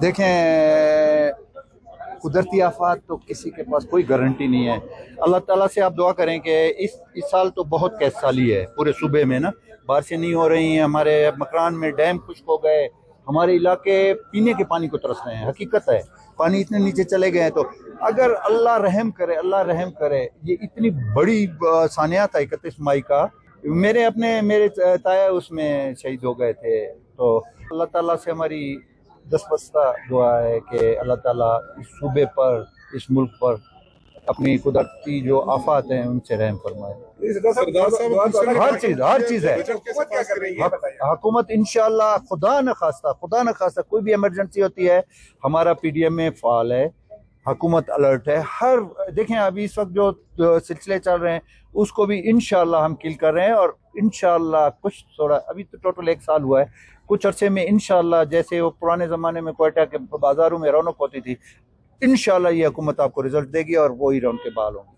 देखें, कुदरती आफात तो किसी के पास कोई गारंटी नहीं है। अल्लाह ताला से आप दुआ करें कि इस साल तो बहुत कैस साली है। पूरे सूबे में ना बारिशें नहीं हो रही हैं, हमारे मकान में डैम खुश्क हो गए, हमारे इलाके पीने के पानी को तरस रहे हैं। हकीकत है, पानी इतने नीचे चले गए हैं। तो अगर अल्लाह रहम करे, अल्लाह रहम करे। ये इतनी बड़ी सानियात है 31 मई का। मेरे ताया उसमें शहीद हो गए थे। तो अल्लाह ताला से हमारी दसबस्ता दुआ है कि अल्लाह ताला इस सूबे पर, इस मुल्क पर अपनी कुदरती जो आफात हैं उनसे रहम फरमाए। हर चीज़ है। हुकूमत इंशाल्लाह, खुदा न खास्ता कोई भी इमरजेंसी होती है, हमारा PDM में फ़ाल है, हुकूमत अलर्ट है। देखें अभी इस वक्त जो सिलसिले चल रहे हैं उसको भी इंशाल्लाह हम किल कर रहे हैं। और इंशाल्लाह कुछ थोड़ा, अभी तो टोटल 1 साल हुआ है, कुछ अरसे में इंशाल्लाह जैसे वो पुराने ज़माने में क्वेटा के बाज़ारों में रौनक होती थी, इंशाल्लाह ये हुकूमत आपको रिजल्ट देगी और वही रौनक के बाल होंगे।